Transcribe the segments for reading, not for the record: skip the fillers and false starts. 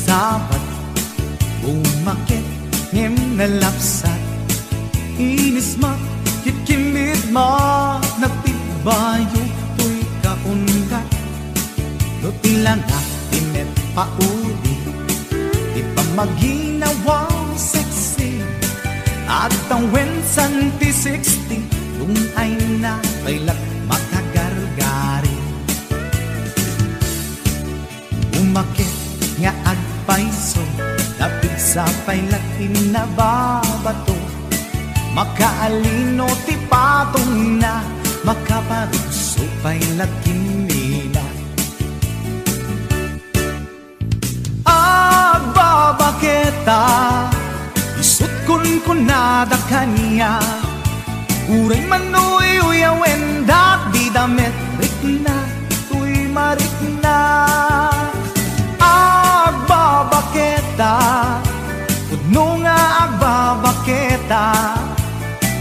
sabat umakit ngem nalapsat inis ma kitkimit ma nagtibayo tuy kaungat do tilanga tinet paudi di pa maginawang sexy at ang wensan ti 60 kung ay na kailat makagargari umakit nga agpaiso napig sa pailat inababato makaalino ti patong na makaparuso pailat kinila agbabaketa isut kun nada kanya uray manuy uyawen dat di damet rikna tuy marikna agbabaketa pudno nga agbabaketa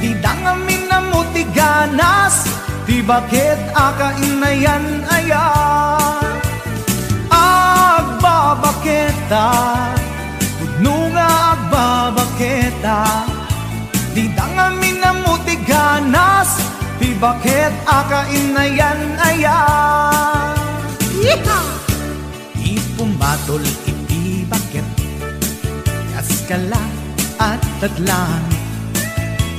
di dangamin na mutiganas di bakit akainayan aya agbabaketa pudno nga agbabaketa di dangamin na mutiganas di bakit akainayan aya ipumatol iti bakit kaskala at tadlangit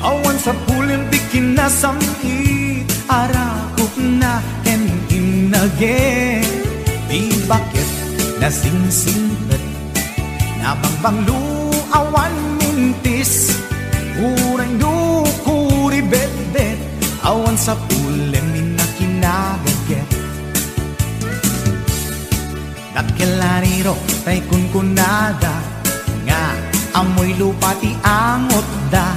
awan sa pulim di kinasamit arakop na ken inage di bakit nasingsinget nabangbanglu awan mintis urang dukuri bet-bet awan sa pulim minakinaget dakelariro tay kunkunada nga amoy lupa ti angot da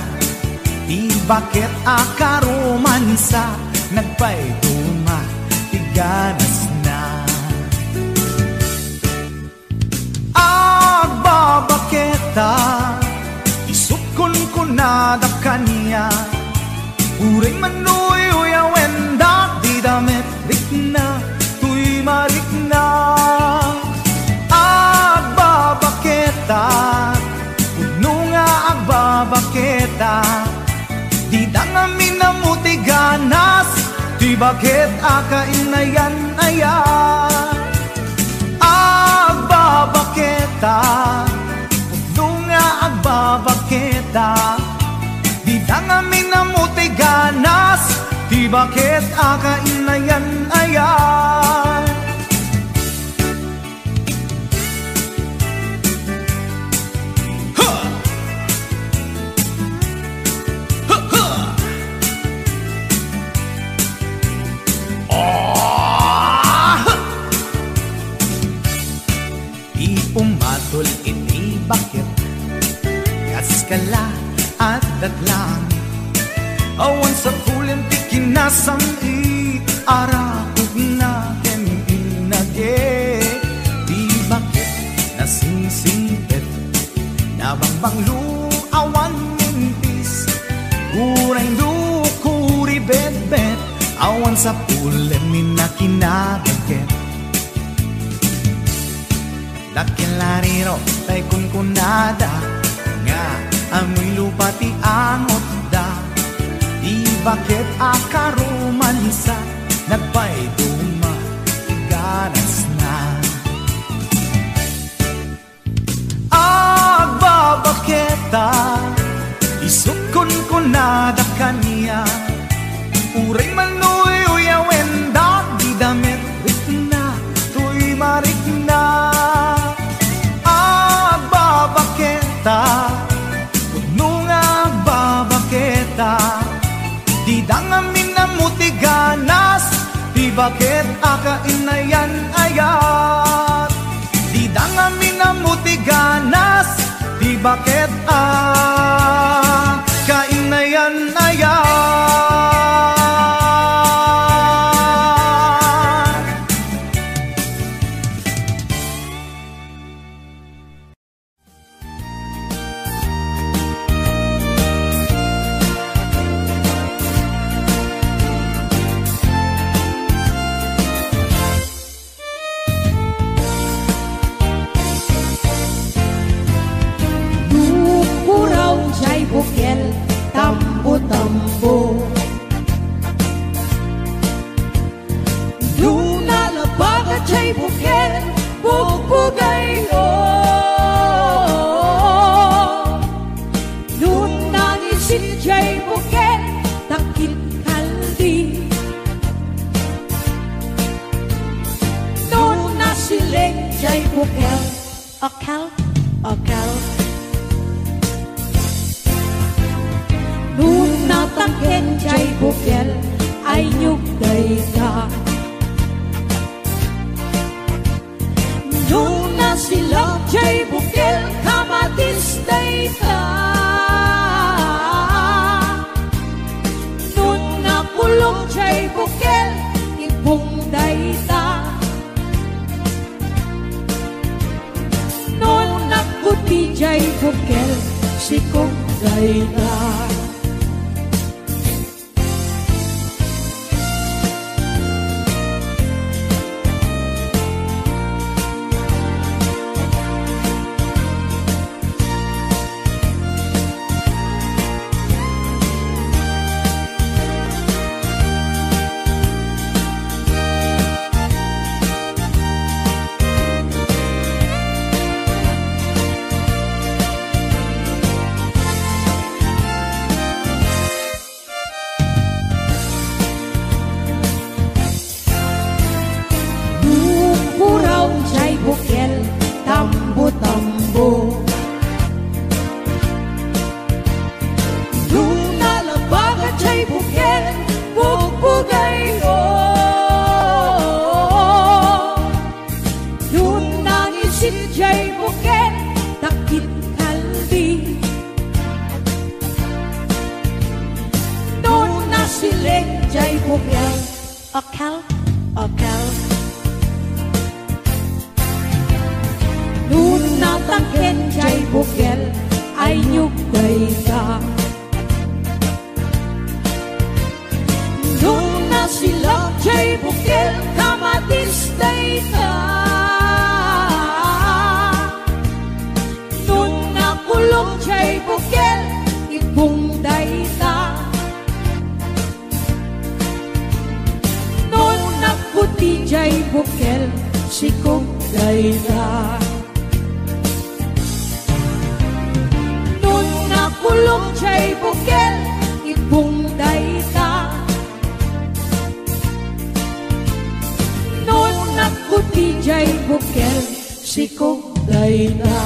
di bakit akaromansa nagpaiduma ti ganas na agbabaketa isut kunkunada kanya uray manuy uyawen da di damet rikna tuy marikna agbabaketa pudno nga agbabaketa di dangamin na mutiganas di bakit akainayan aya agbabaketa pudno nga agbabaketa di dangamin na mutiganas di bakit akainayan aya pumatol iti bakit kaskala at datlang awan sa pulim ti kinasamit arakog na ken inage di bakit nasingsingpet nabangbanglu awan mintis urang dukuri bet-bet awan sa pulim minakinaget dakelariro tay kunkunada nga amoy lupa ti angot da di bakit akaromansa nagpaiduma ganas na agbabaketa isut kunkunada kanya uray manuy uyawen da di damet rikna tuy marikna pudno nga agbabaketa di dangamin na mutiganas di bakit akainayan ayat di dangamin na mutiganas di bakit akainayan ayat siling jay bukel, akal, akal. Nung natangken jay bukel, ay nyugday ka. Nung nasilap jay bukel, kamatis day ka. Nung nakulong jay bukel, ibong day ta. Nung nakuti jay bukel, sikong day ta. Akal, akal. Nung natangken jay bukel, ay nyugay ka. Nung nasilap jay bukel, kamatis day ka. Nung nakulong jay bukel, ibong day ka. Puti jay bukel, sikong day ka. Nung nakulong jay bukel, ibong day ka. Nung nakuti jay bukel, sikong day ka.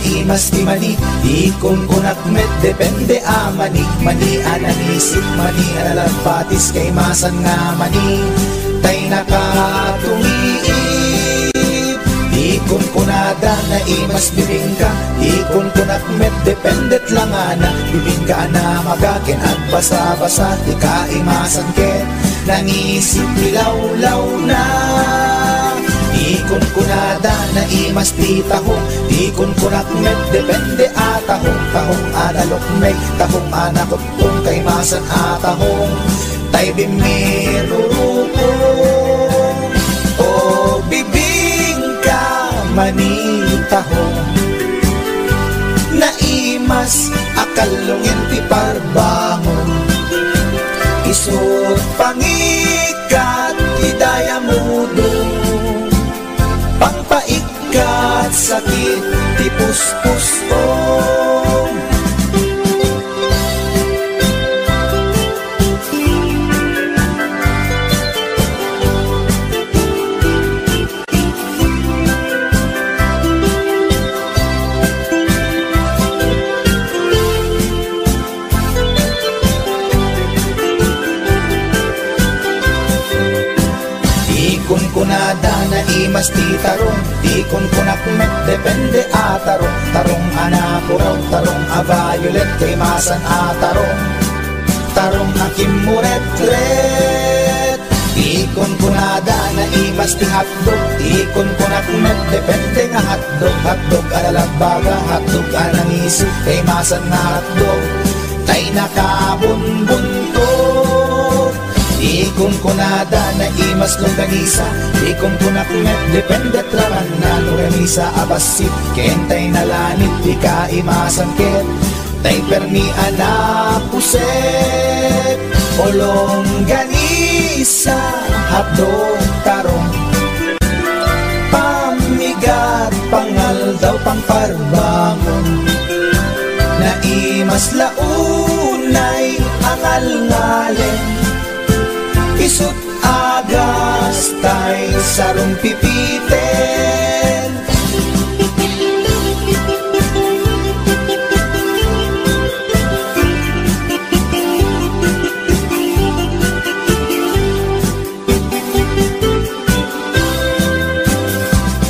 imas di mani, ikon kunak met depende mani. Mani ananisip, mani analagpatis kay masan nga mani. Tay nakatumiip, ikon kunada na imas bibingka. Ikon kunak met dependet lang ana, bibingka na magakin at basa-basa. Di ka imasan ken, nangisip bilawlaw na. Ikon kunada na imas di tahong, ikon kunak met depende atahong. Tahong analok may, tahong anakot kung kay masan atahong. Tay bimirurupong, o bibingka manitahong. Naimas akalungin ti parbangon, isut pangikat idaya mudong. Pangpaikat sakit ti puspusong. Ikon kunada na imas ti tarong, ikon kunak met depende atarong. Tarong anapuraw, tarong violet kay masan atarong. Tarong akimuret-ret, ikon kunada na imas ti hotdog. Ikon kunak met depende nga hotdog. Hotdog alalagbaga, hotdog anangisip kay masan nga hotdog. Tay nakabunbuntot, ikon kunada na imas longganisa. Ikon kunak met depende traman na longganisa abasit. Kentay nalanit di ka imasan ket, tay permi anapuset. O longganisa hotdog tarong, pamigat pangal daw pangparbangon. Naimas launay angal-ngalen, isut agas tay sarong pipiten.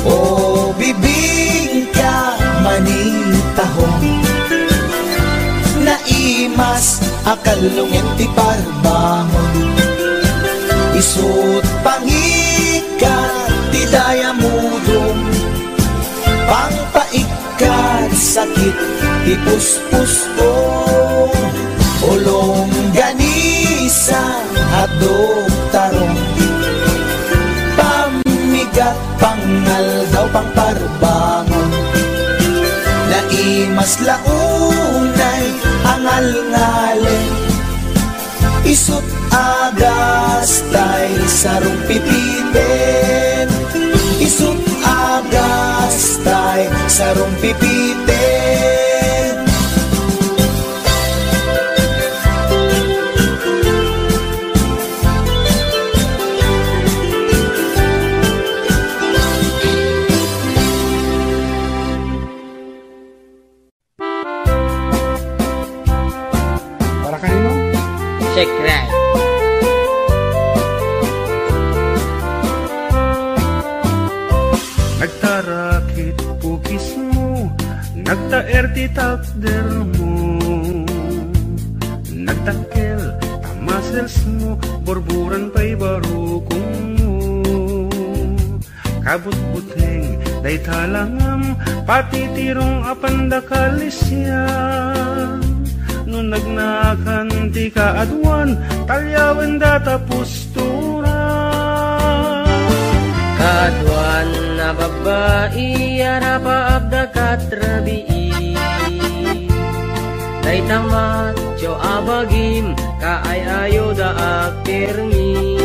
O bibingka manitahong, naimas akalungin ti parbangon. Isut pangikat ti daya mudong, pangpaikat sakit ti puspusong. Ulong ganisa hotdog tarong, pamigat pangal daw pangparbangon. Naimas launay angal-ngalen, isut agas tay sarong pipiten. Isut agas tay sarong pipiten. Para kanino? Check right. Nagtarakit pukis mo, nagtaer ti takder mo. Nagtakkel tamasels mo, borburan pa'y barukong mo. Kabut-buteng day talangam, pati tirong apandakalisya. No nagnakan ti kaadwan, talyawan data postura. Kaadwan na babae, arapa abda katrabii. Day tamat, jo abagim, kaayayo da akirmi.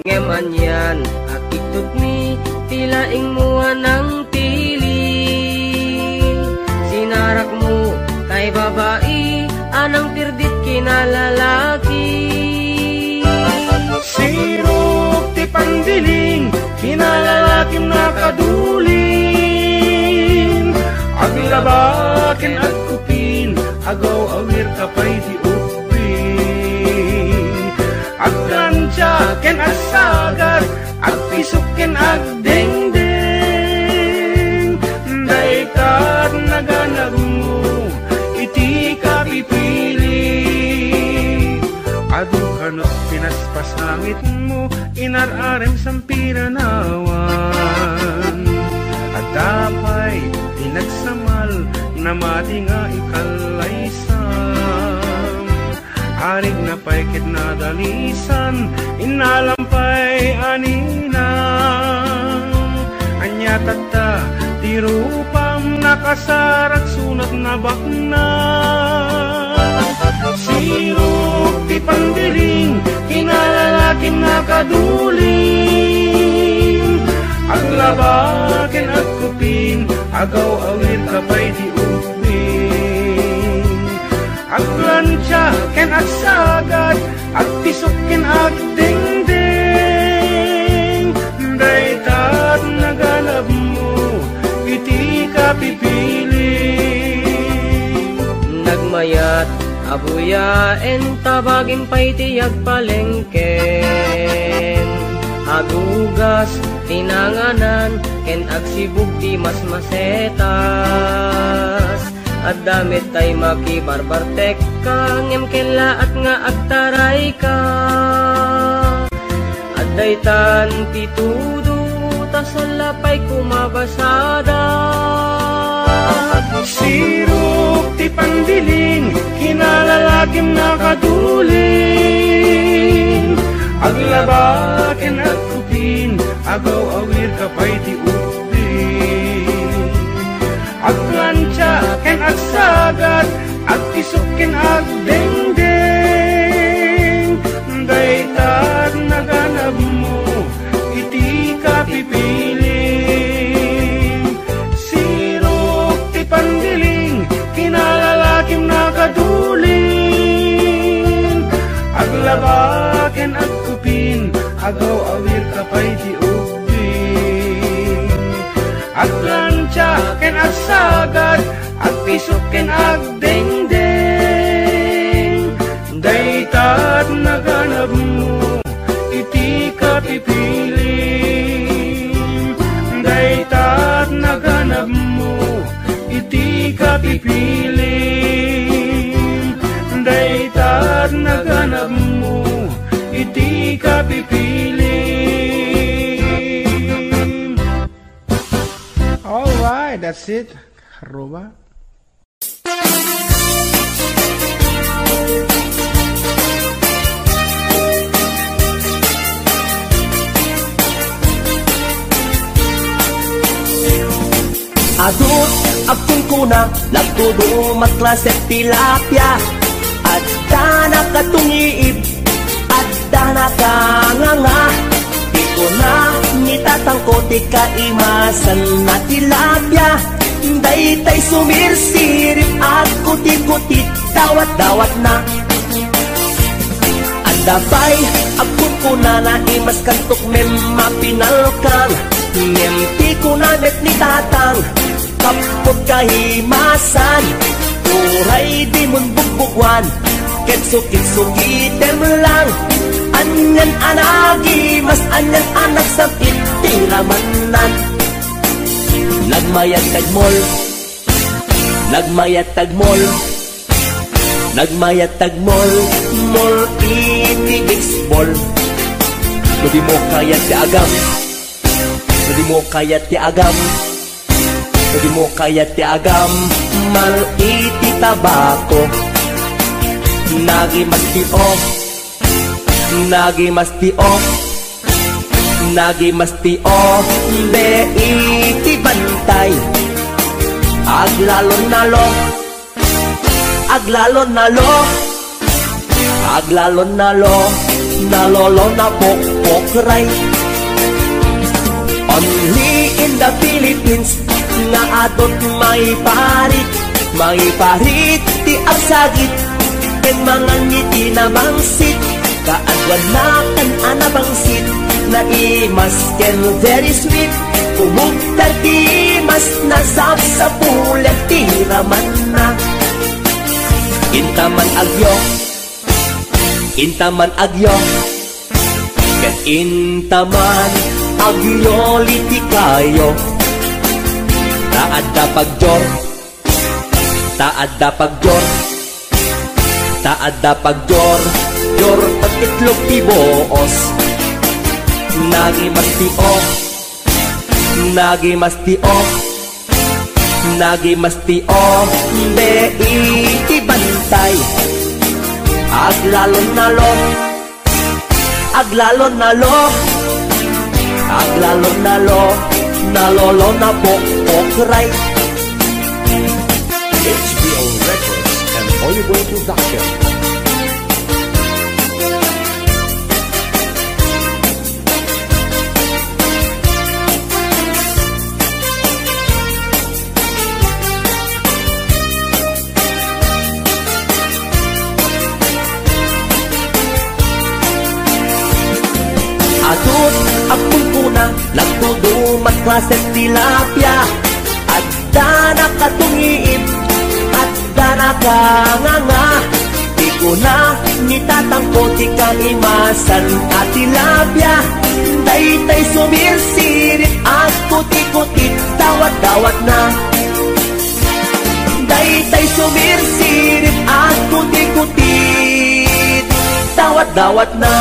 Ngeman yan, akituk mi, tilaing muan ng tili. Sinarak mo, kay babae, anang tirdit kinalalaki. Sirok ti pandiling, kinalalakim na kaduling. aglabaken at kupin, agaw awir kapay di upin. Aglansyaken at sagat, agpisuken at dengdeng. Daykat naganag mo, iti ka pipili. Adu kanot pinaspasangit mo, inararem sampiranawan. At dapay pinagsamal na mati nga ikalaysam. Arig na paikit na dalisan, inalampay aninang. Anya tata, tirupam nakasarak sunat na bakna. Sirok ti pandiling, kinalalaking nakaduling. Aglabaken at kupin, agaw awir kapay di upin. Aglansyaken at sagat, agpisuken at dengdeng. Daytat naganap mo, iti ka pipili. Nagmayat abuyaen tabagin pa'y tiyag palengken. Agugas tinanganan ken agsibug ti mas masetas. At damit tay makibarbartek ka ngem kela at nga agtaray ka. At daytan ti tudo tasalapay kumabasada. Sirok ti pandiling, kinalalakim nakaduling. Aglabaken at kupin, agaw awir kapay ti upin. Aglansyaken at sagat, agpisuken at dengdeng. Daytat naganap mo, iti ka pipili. Sirok ti pandiling, kinalalakim nakaduling. Aglabaken at kupin, agaw awir kapay ti upin. Aglansyaken at sagat, agpisuken at dengdeng. Daytat naganap mo, iti ka pipili. Daytat naganap mo, iti ka pipili. Daytat naganap mo, iti ka pipili. Alright, that's it. Haruba. Adut akong kuna, lagtudo matlasep tilapia. Adda na katungiib, adda na kanganga. Di ko na nitatangko, di kaimasan na tilapia. Daytay sumirsirip, at kuti-kuti, dawat-dawat na. Adabay, akong kuna na imas kantok mem mapinalkang. Ngem ko na met ni tatang, kapot kahimasan. Uray di mun bugbugwan, kitsukit-sukitem lang. Anyan anagi, mas anyan anak sa itilamanan. Nagmayat tagmol, nagmayat tagmol, nagmayat tagmol, mol iti baseball. Di mo kaya ti agam, di mo kaya ti agam, di mo kaya ti agam, mal iti tabako. Nagi mas ti off, nagi mas ti off, nagi mas ti off, be iti bantay. Aglalon nalo, aglalon nalo, aglalon nalo, nalolo na pokpokray. Only in the Philippines, nga adot may parit ti agsagit, ken mga ngiti na bangsit, kaadwan na kan anabangsit, na imas ken very sweet, Umugtar di mas nasab sa pulang tiraman na. Intaman agyo, intaman agyo, ket intaman agyo liti kayo. Taadda pagjor, taadda pagjor, taadda pagjor, jor pag-itlog tiboos. Nagimastio, nagimastio, nagimastio, de itibantay. Aglalon nalo, aglalon nalo, aglalon nalo, nalolo na pokray. HBO Records and Hollywood Production. Atut akong kuna nagtudumat klaset tilapia. Adda nakatungiib, adda nakanganga. Di ko na nitatangko ti kang imasan at tilapia. Daytay sumirsirit at kuti-kutit dawat-dawat na. Daytay sumirsirit at kuti-kutit dawat-dawat na.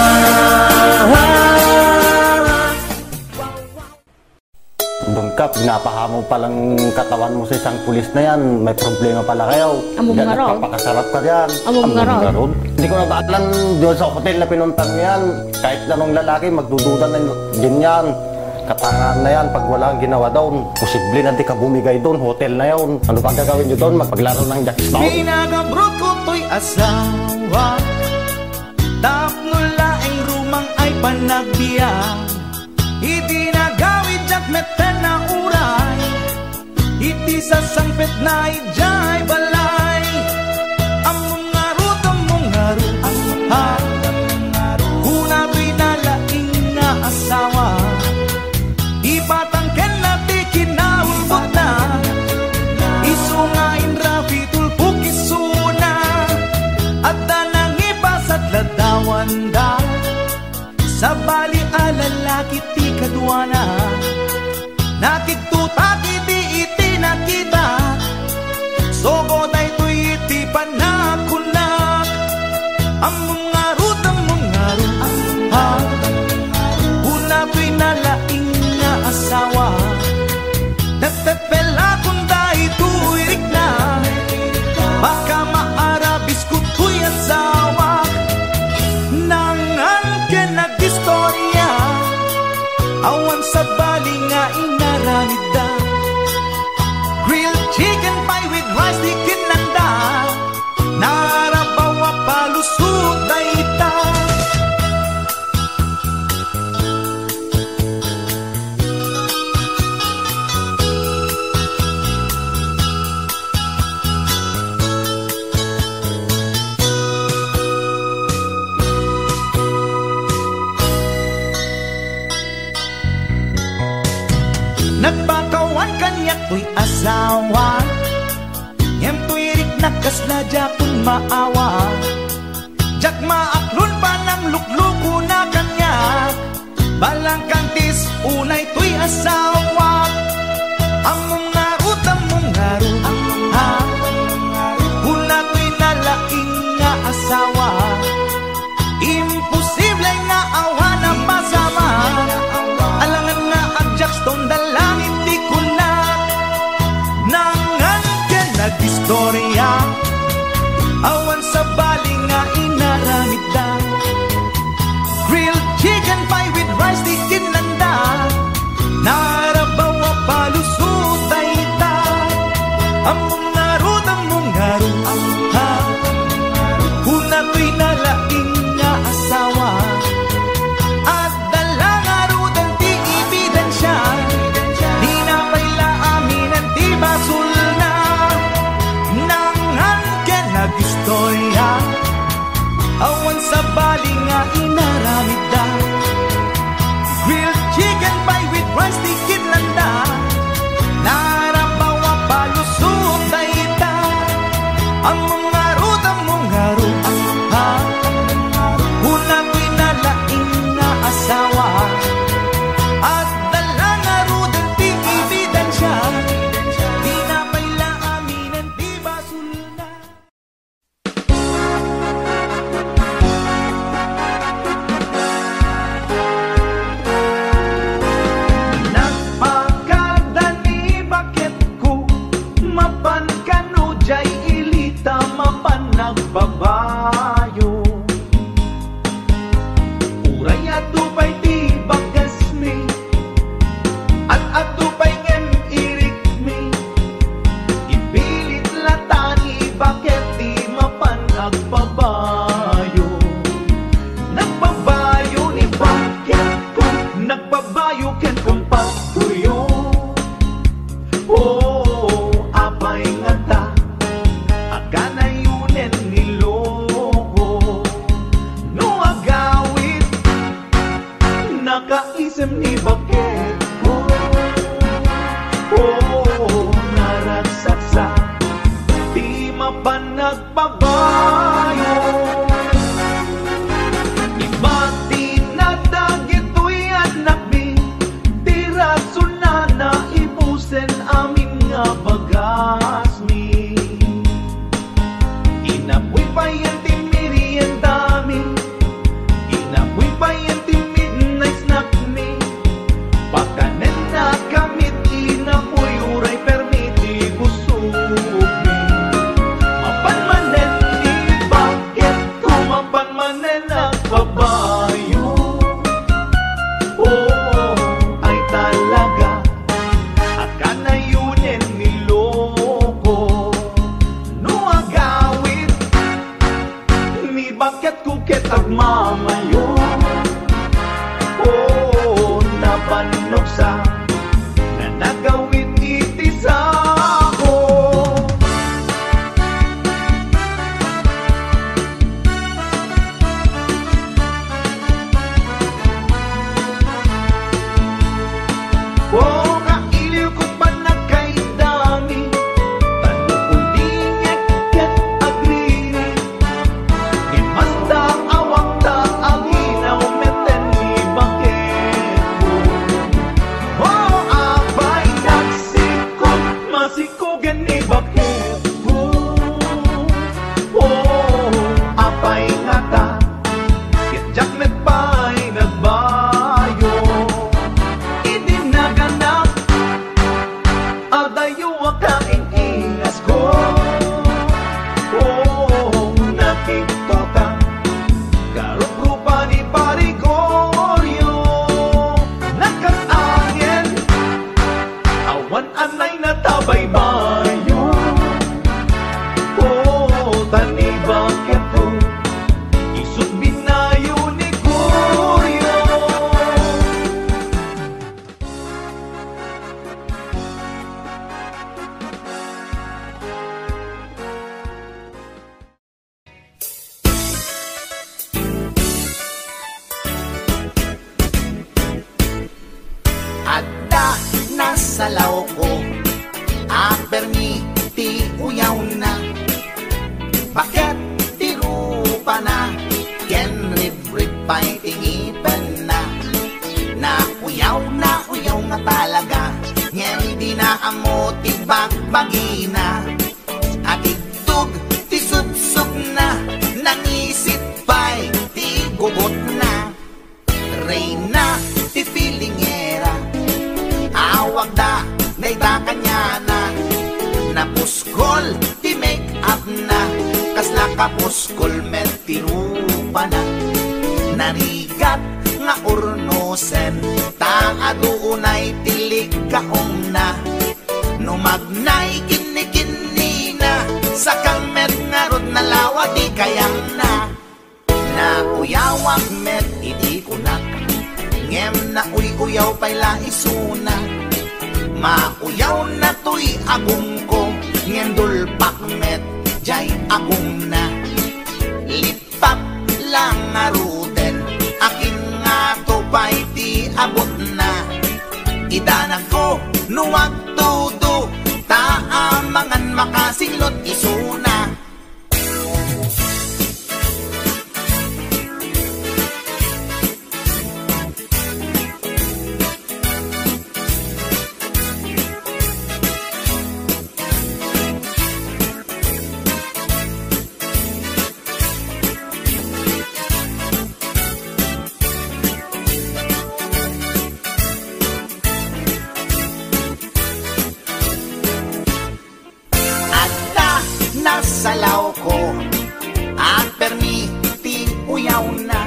Bangkap, napahamo palang katawan mo sa isang pulis na yan. May problema pala kayo. Among nga raw. Papakasarap ka yan. Among nga raw. Hindi ko nabaalan doon sa hotel na pinuntan mo yan. Kahit anong lalaki, magdududa na din yan. Katangan na yan. Pag wala kang ginawa doon, posible na di ka bumigay doon. Hotel na yun. Ano pang gagawin nyo doon? Magpaglaro ng jackstone. Pinagabrot ko to'y asawa, tapno laeng rumang ay panagbiya. Iti nagawid jak meten na uray, iti sa sangpet na ijay balay. Among ngarut, ha, kuna to'y nalaing nga asawa. Ipatangken na ti kinaulbot na, isungain rapi tulpuk isuna. At danang ipasat ladawan da, sa bali alalaki ti kadwana. Nakiktuta iti nakita, sogo day to'y iti panakunak. Among ngarut, ha, una to'y nalaing nga asawa. Nagtepela kung dahi to'y rikna, baka maarabis ko to'y asawa. Nangan ka nag-istorya, awan sa bali nga inaramid da. Grilled chicken pie with rice di kinanda, narabawa palusot na ita. Nagpakawan kanyak to'y asawa, yam to'y rik nakasla japon maawa. Jak maaklon pa ng lukluko na kanyak, balang kantis unay to'y asawa. Among ngarut, ha, una to'y nalaing nga asawa. Imposible nga awa na masama, alangan nga ang jackstone dalangin di ko na. Nangan ka nag-istorya, awan sa bali nga inaramid da. Grilled chicken pie with rice di kinanda, narabaw nakaisip ni bakit naragsak sa di mapanagpabayo. Iba tinadag ito'y anak mi, di rason na naibusen amin nga bagas mi. Inapoy pa yan timiri ang dami, inapoy pa yan timid na snack mi. Pagkanen na kamit, inapoy uray permiti busog mi. Mapanmanen, bakit kumapanmanen nagbabayo? Ay talaga akanayunin niloko. No agawit ni bakit kuket agmamayo. Nabanok sa na nagawit itis ako. Kailiw ko pa na kay dami, tanong ko di ngek agriri. Imasta awang ta aginaw meten ni bakit mo. Abay nagsikot, masikogan ni bakit mo. Abay nga ta, kitjak met pa'y nagbayo. Idinaganap, adayo akaing ingas ko. Nakikota, karugrupa ni Parigoryo. Nakasangin, awan anay na tabay bayo. Tani bakit ko, isut binayo ni Goryo. Adda nasa law ko, permiti uyaw na. Bakit tirupa na, ken rib-rib pa'y tingipan na. Uyaw nga talaga, ngayon di na amo tibagbagi na. At itug ti subsub na, nangisit pa'y ti gugot na. Reyna ti filingera, awag da dayta kanya na. Napuskol ti make up na, kasla kapuskol met tirupa na. Narigat nga urnosen, taaduunay tilig kaong na. Numagnay kini-kini na, sa kamet nga rod na lawa di kayang na. Uyawag met idi kunak, ngem na uyaw pa'y laisuna. Mauyaw na to'y agong ko, ngem dulpak met jay agong na. Lipat lang nga ruden, akin nga to pa'y di abot na. Idanan ko nuwag tudo, taamangan makasinglot isuna. Salaw ko, ang permiti uyaw na.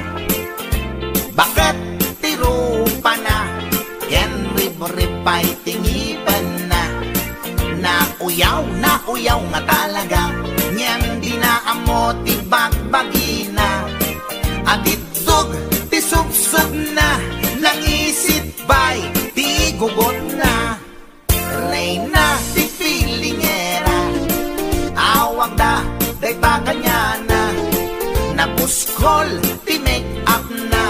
Bakit tirupa na, ken rib-rib pa'y tingipan na. Uyaw nga talaga, nyan di na amo tibagbagi na. At itug ti subsub na, nangisit pa'y ti gugot na. Reyna ti filingera, awag da dayta kanya na. Napuskol ti make up na,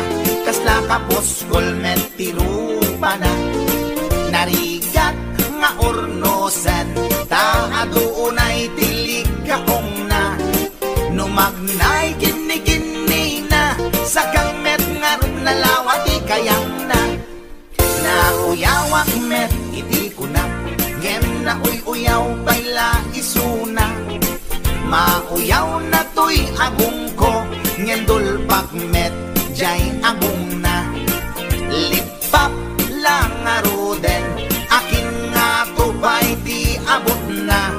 kasla kaposkol met tirupa na narigat nga ornosan ta adunay tilig kaong na numagnay kini na sa met nga ron nalawati kayang na uyawak met iti ko na ngem na uyaw bayla isuna mauyaw na to'y agong ko ngem dulpak met jay agong na lipap lang aroden akin nga tupay di abot na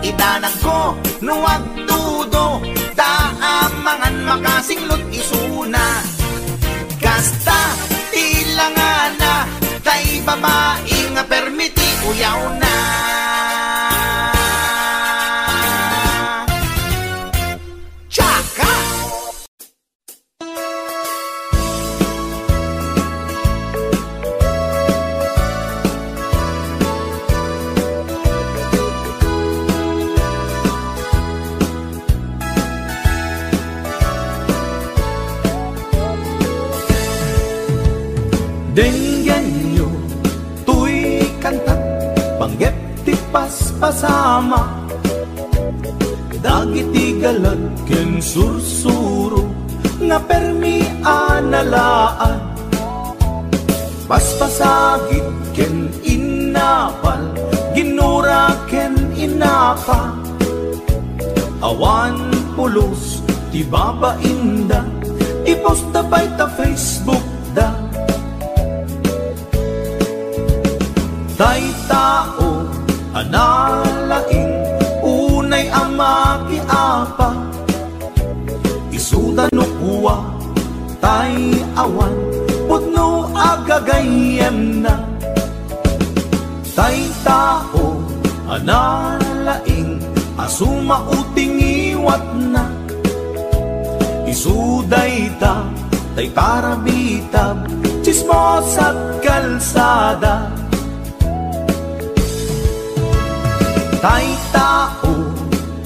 itanag ko nuwag tudo taamangan makasinglot isuna kasta tilangan na tay babae nga permiti uyaw na tsaka Denggan nyo, tuy kantat, panggep ti paspasama, dagiti galad ken sursuro, nga permi analaan, paspasagit ken inapal, ginura ken inapa, awan pulos ti babainda, iposta by ta Facebook da. Tay tao analaing unay amaki apa isuda no kuwa tay awan putno agagayem na tay tao analaing asuma uting iwat na isuday ta tay parabitab chismos at kalsada tay tao,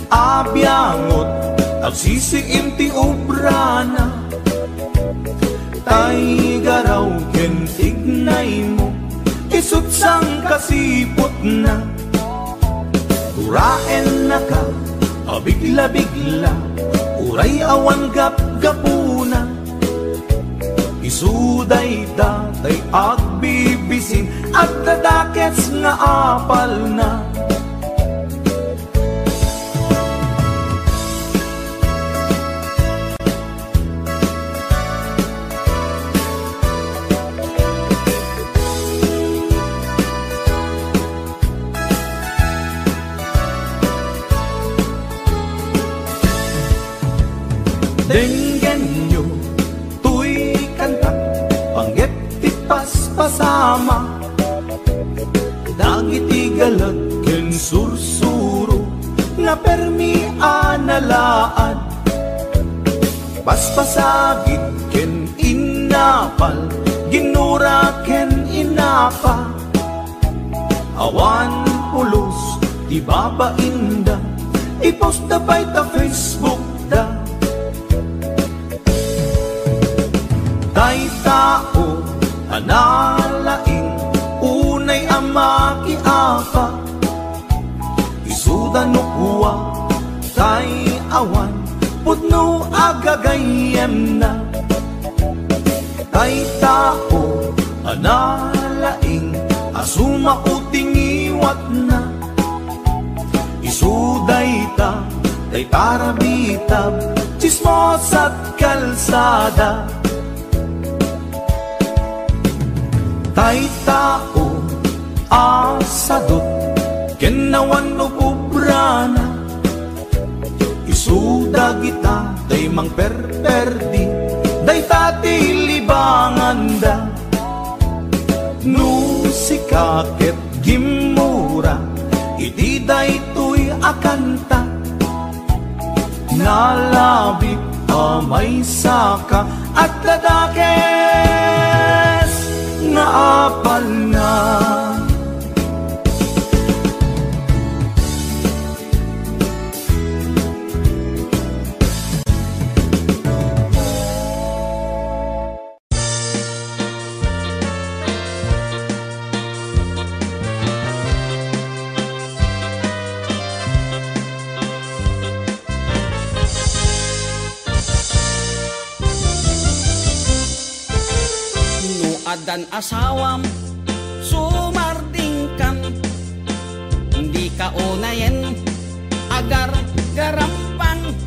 abyangot, agsisiim ti obrana. Tay garaw ken ignay mo, isutsang kasipot na. Uraen na ka, abigla-bigla, uray awan gap-gapuna. Isuday datay agbibisin, at dadakets nga apal na. Denggan nyo, tuy kantak, panggep ti paspasama, dagiti galag ken sursuro, nga permi analaan, paspasagit ken inapal, ginura ken inapa, awan pulos ti babainda, iposta by ta Facebook da. Tay tao, analaing, unay amaki apa, isuda no kuwa, tay awan, putno agagayem na. Tay tao, analaing, asuma uting iwat na. Isuday ta, tay parabitab, chismos at kalsada. Tay tao, asadot, kenawan no pubrana, isuda kita, day mang perperdi, day tati libangan da. No sikaket gimura, iti day tuy akanta, nalabit amay saka at ladakes na apal na. adan asawam sumardingkan, hindi ka unayen agar garampang,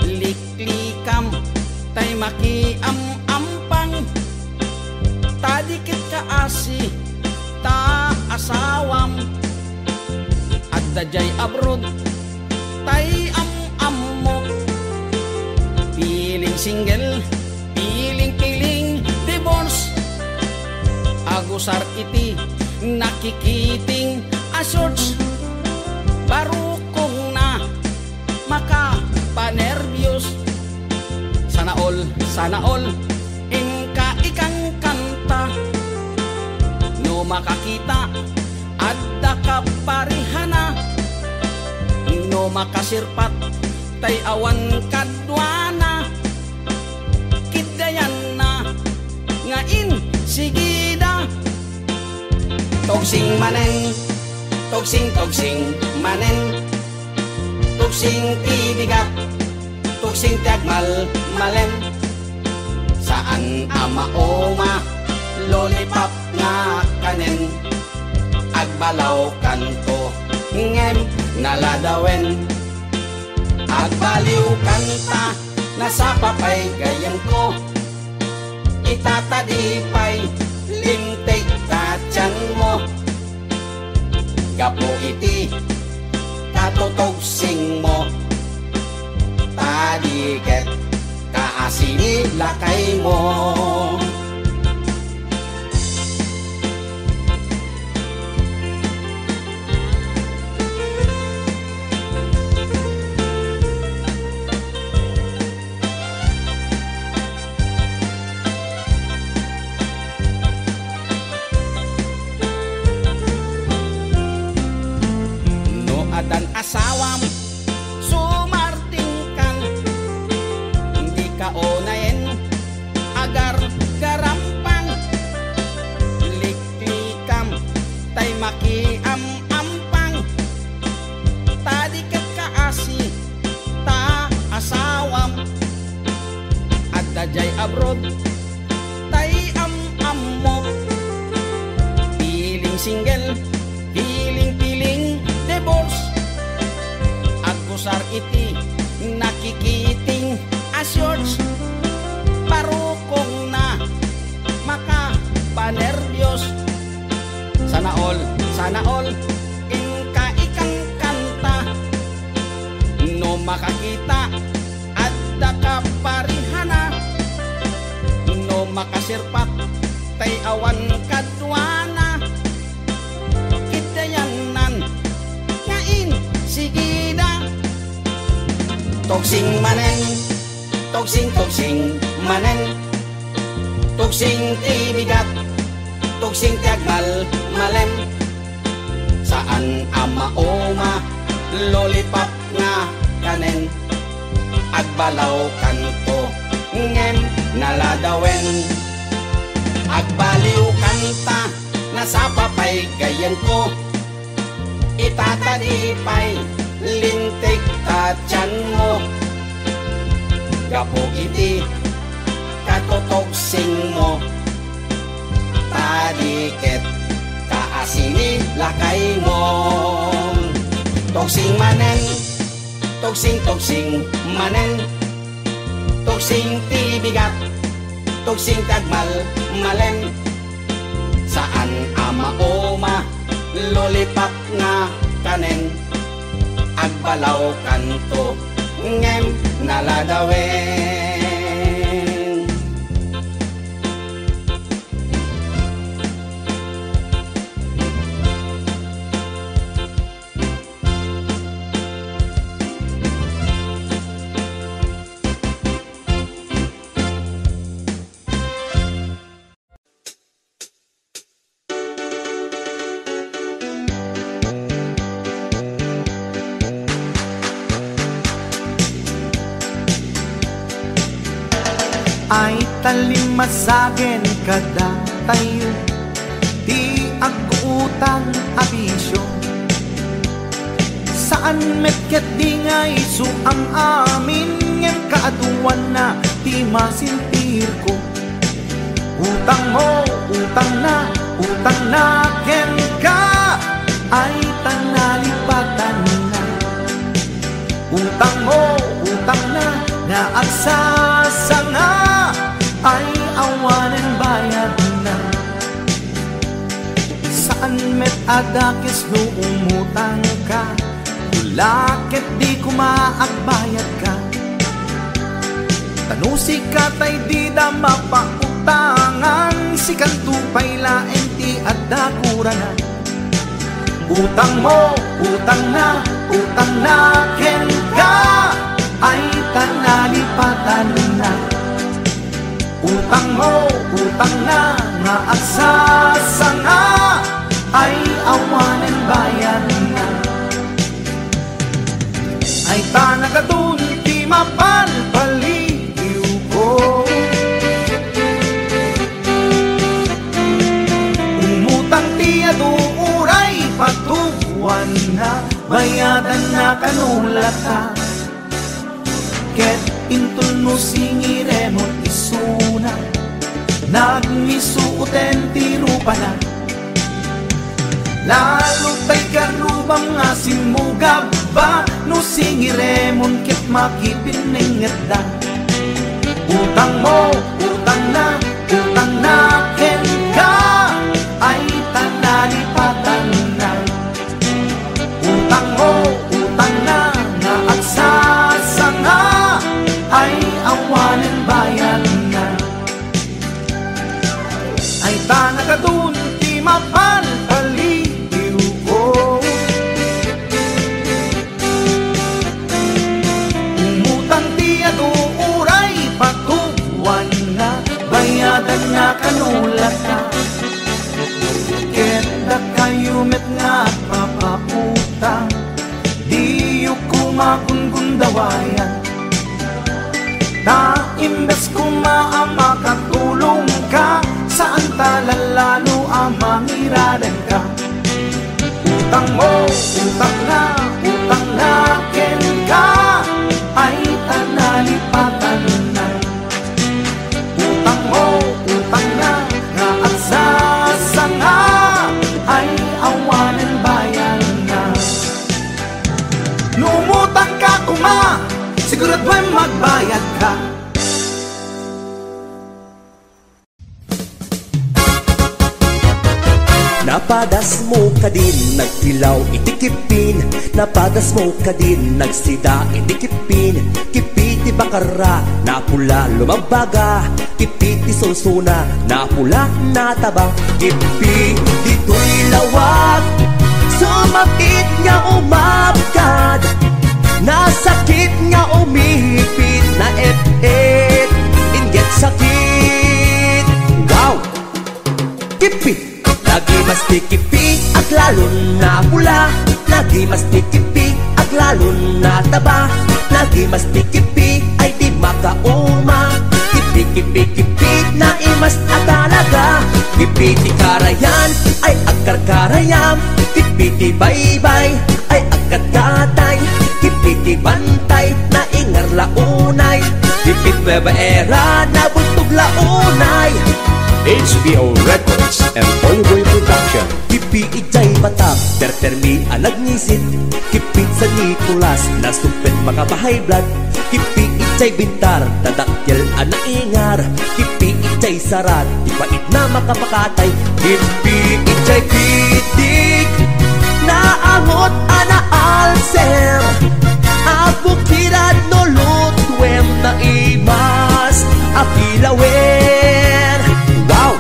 liklikam tay makiam-ampang, tadikit ka asi ta asawam, at dajay abroad tay am-ammo, piling single piling divorce, agusar iti nakikiting asorts, barukong na makapanervyos, sana all ingka ikang kanta, no makakita adda ka parihana, no makasirpat tay awan kadwana, kidayan na ngain sigida, togsing manen togsing manen, togsing tibigat togsing tiagmal malen, saan amaoma lollipop nga kanen, agbalaw kanto ngem naladawen, agbaliw kanta nasa papay gayan ko, itatadipay lintik katyan mo, gapo iti katutogsing mo, tadiket kaasini lakay mo. Dan asawam sumardingkan, hindi ka unayen agar garampang, liklikam tay makiam-ampang, tadiket ka asi ta asawam, at dajay abroad tay am-ammo, piling single piling divorce, agusar iti nakikiting asyors, parukong na makapanervyos, sana all ingka ikang kanta, no makakita adda ka parihana, no makasirpat tay awan kadwana, kidayanan ngain sigida, togsing manen togsing manen, togsing tibigat togsing tiagmal malen, saan amaoma lollipop nga kanen, agbalaw kanto ngem naladawen, agbaliw kanta nasa papay gayan ko, itatadipay lintik katyan mo, gapo iti katutogsing mo, tadiket kaasini lakay mo, togsing manen togsing manen, togsing tibigat togsing tagmal malen, saan amaoma lollipop nga kanen, agbalaw kanto ngem naladawen. Ay talimasagen kada tayo, di agutang abisyo, saan metket di ngay su ang amin, ngem kaaduan na di masintir ko, utang mo utang na ken ka ay tanalipatan na. Utang mo, utang na nga agsasanga ay awanen bayad na. Saan met adakis no umutang ka, ulakit di kumaagbayad ka. Tanusi ka tay di da mapautangan, si kantupay laeng ti adda kurangan. Utang mo, utang na ken ka ay tanalipatan na. Utang mo, utang na nga agsasanga ay awanen bayan na. Ay tanakadun ti mapalpaliw ko, umutang ti aduuray patuwan na, bayadan na kanulata. Ket intun no singiremon isuna, nagmisuuten ti rupa na. Lalo tay karubang nga simugaba, no singiremon ket makipinenget da. Utang mo, utang na ken ka ay tanalipatan na. Utang mo, utang na nga agsasanga ay awanen bayan na. Ay tanakadun ti mapalpaliw ko, umutang ti aduuray patuwan na, bayadan na kanulata. Ket da kayo met nga papautang, di yu kumakungundawayan. Na imbes kumaama katulong ka, saan talalalo amang iradan ka. Utang mo, utang na ken ka ay tanalipatan na. Utang mo, utang na nga agsasanga ay awanen bayan na. Numutang ka kuma, siguraduhin magbayad ka. Napadas mo ka din, nagtilaw itikipin. Napadas mo ka din, nagsida itikipin. Kipiti bakara, napula lumabaga. Kipiti solsona, napula nataba. Kipiti to'y lawak, sumakit nga umabgad. Nasakit nga umihipit, na et inget sakit. Wow! Kipit! Lagi mas tikipi at lalon na pula. Lagi mas tikipi at lalon na taba. Lagi mas tikipi ay di makauma. Kipi-kipi-kipi na imas at talaga. Kipi-ti karayan ay agkar-karayam. Kipi-ti baybay ay agkat-katay. Kipi-ti bantay na ingar launay. Kipit Nueva Era na bultog launay. HBO Records and Boyboy Production. Kipi ijay batak, tertermi alag ngisit. Kipit sa Nicolas, nasupit makabahay blood. Kipi ijay bintar, tadakyal anaingar. Kipi ijay sarat, ipait na makapakatay. Kipi ijay pitik, naangot ana alser. Abukirad no lutwem na imas, akilawen. Wow!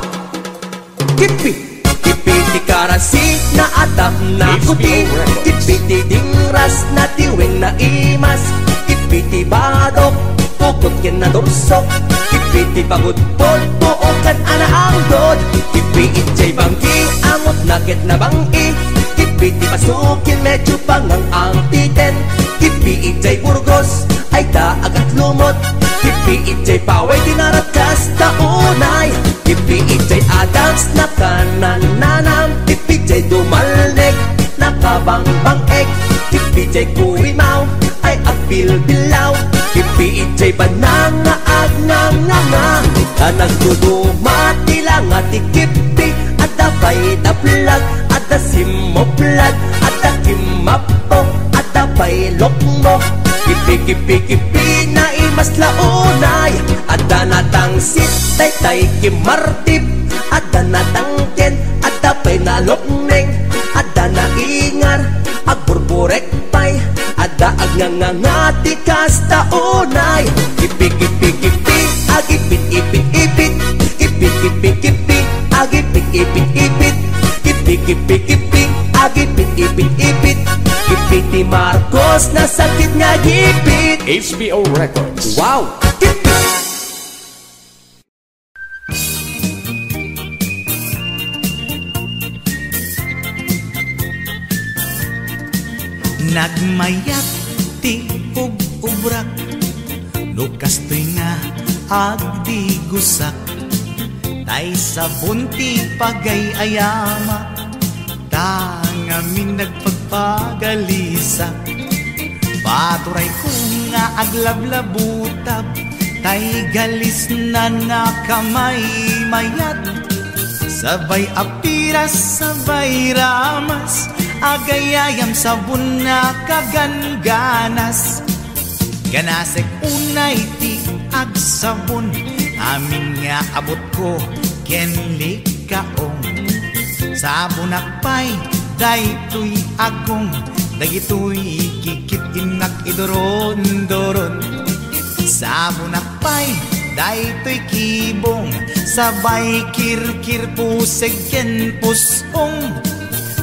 Kipi! Kipi ti karasi na atap na kuti. Kipi ti dingras na tiwing na imas. Kipi ti badok, tukot kin na dupsok. Kipi ti pagudpod, tuokan ana ang dod. Kipi itjay bangki, amot nakit na bangi. Kipi ti pasukin, medyo pangang ang titen. Kipi itjay burgos, ay daagat lumot. Kipi itjay paway, dinarakas taunay. Kipi itjay adams na kanananam. Kipi itjay dumalnek, nakabangbang-ek. Kipi itjay kuwimaw, ay agbilbilaw. Kipi itjay bananga-agnang-nga. Kanagduduma, tila nga ti kipi. At dapay Kipi-kipi na imas launay, adda natang sitay tay kimartip, adda natang ken, adda pay nalokneng, adda na ingar, agburburek pay, adda agnangangati kasta unay. Kipi-kipi-kipi, agipit-ipit-ipit, kipi-kipi-kipi, agipit-ipit-ipit, kipi-kipi-kipi, agipit-ipit-ipit, Kipiti Marcos na sakit nga gipit. HBO Records. Wow! Kipit! Nagmayat ti ug-ubrak, lukas to'y nga agdi gusak, tay sabon ti pagay-ayama, tangamin nagpagpagalisak. Baturay ko nga aglablabutab, tay galis na nakamay mayat, sabay apiras, sabay ramas, agayayam sabon na kaganganas. Ganasek unay ti agsabon, amin nga abot ko kenli kaong. Sabon akpay, daytoy agong, dagitoy kikit inak idoron-doron. Sabon akpay, daytoy kibong, sabay kirkir puseg ken pusong.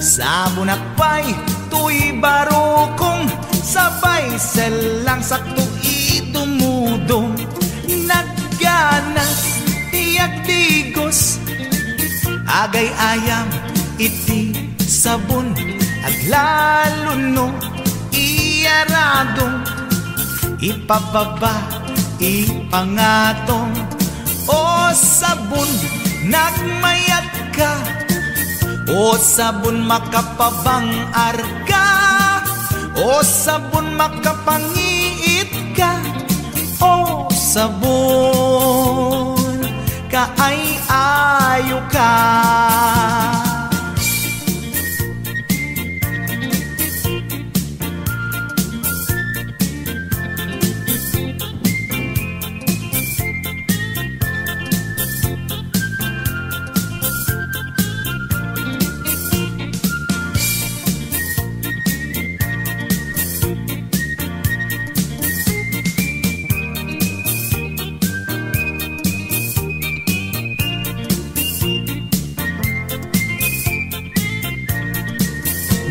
Sabon akpay, tuy barokong, sabay selang sakto itumudong. Nagganas, tiyak digos, agay ayam iti sabon, aglalo no iyaradong, ipababa ipangatong. O sabon nagmayat ka, o sabon makapabang arka, o sabon makapangiit ka, o sabon kaay-ayo ka.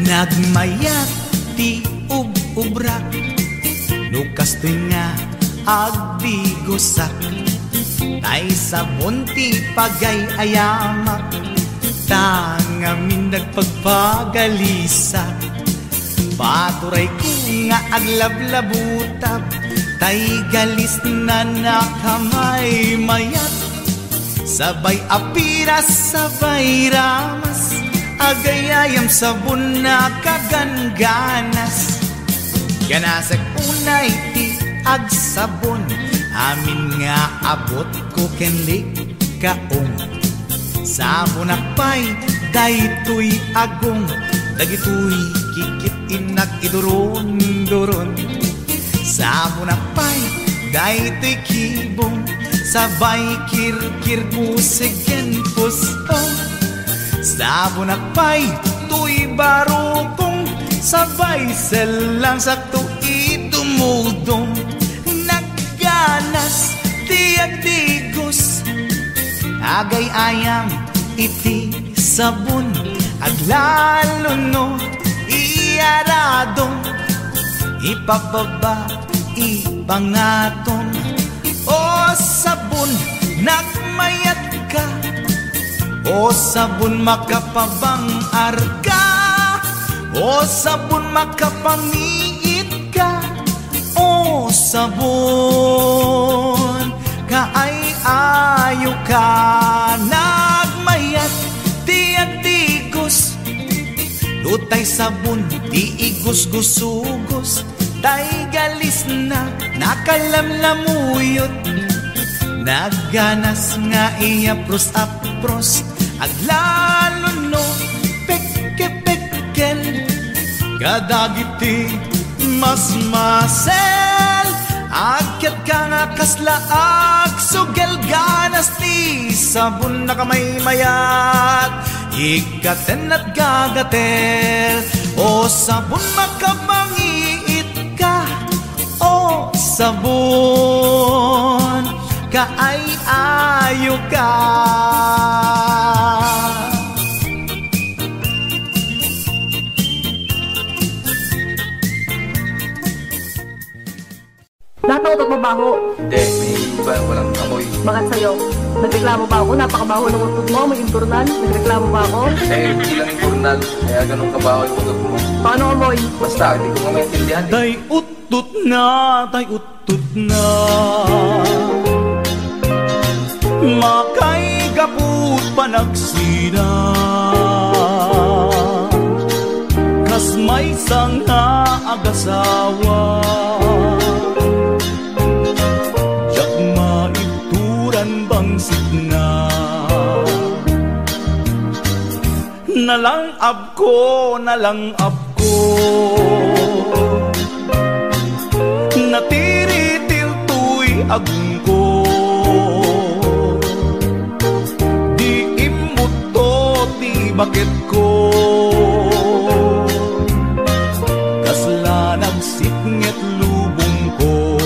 Nagmayat ti ub-ubrak, lukas to'y nga agdi gusak, tay sabon ti pagay-ayamak, tangamin nagpagpagalisak. Baturay ko nga aglablabutab, tay galis na nakamay mayat, sabay apiras, sabay ramas, agayayam sabon na kaganganas. Ganasag unay ti agsabon, amin nga abot ko kenlik kaong. Sabon akpay, daytoy agong, dagitoy kikit inak idoron-doron. Sabon akpay, daytoy kibong, sabay kirkir puseg ken pusong. Sabon akpay, tuy barokong, sabay selang sakto itumudong. Nagganas, tiyak digos, agay ayam iti sabon, aglalo no iyaradong, ipababa ipangatong. O sabon nagmayat ka, o sabon makapabang arka, o sabon makapangiit ka, o sabon kaay-ayo ka. Nagmayat tiyak digos, lutay sabon di igos-gusugos, tay galis na nakalamlamuyot. Nagganas nga iapros-apros, aglalo no pekke-pekken, kadagiti mas masel. Akyat ka nga kaslaak, sugel ganas ti sabon na kamay mayat. Ikaten at gagatel, o sabon makabangiit ka, o sabon kaay-ayo ka. Lahat ng utot mo baho. Hindi, may iba, walang amoy. Bakit sa'yo? Nagreklamo ba ako? Napakabaho ng utot mo, may impurnan. Nagreklamo ba ako? Eh, hindi lang importanal, kaya ganun kabaho yung utot mo. Paano amoy? Basta, hindi ko nga maintindihan. Tay utut na makay gaput panagsina, kas may sanga agasawa, jak maituran bangsit na. Nalangab ko natiritil tuy agung ko, di imut to ti bakit ko, kasla nagsiknget lubong ko.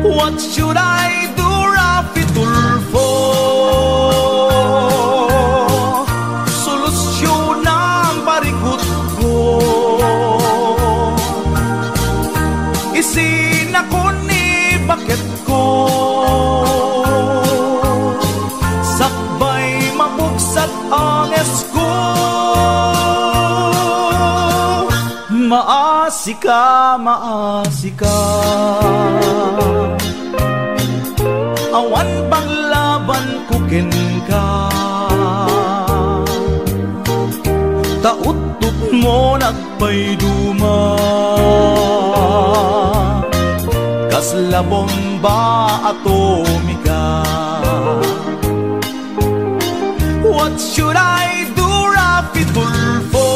What should I do, Rafi Tulfo? Solusyon ang parigot ko, isin ako ni bakit ko, sakbay mabugsat ang esko. Maasi ka, awan bang laban kukin ka, tautut mo nagpayduma, kasla bomba atomika. What should I do, Rafi Tulfo?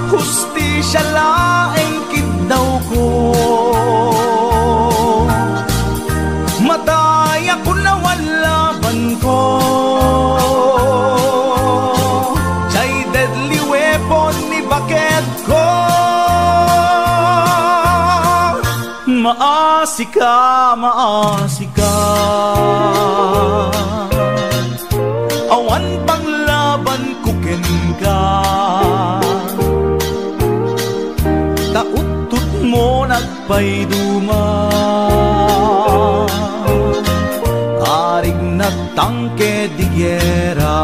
Hustisya laeng kidaw ko, matay ako na walaban ko. Chay deadly weapon ni bakit ko. Maasi ka, awan pang laban kukin ka, tautut mo nagpayduma, arig nagtangke di gyera,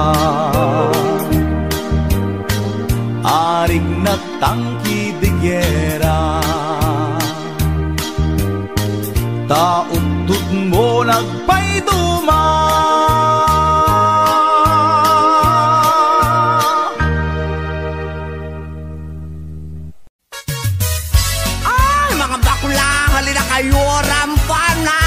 arig nagtangki di gyera, tautut mo nagpayduma. Ay, mga bakla, halina kayo, rampan na!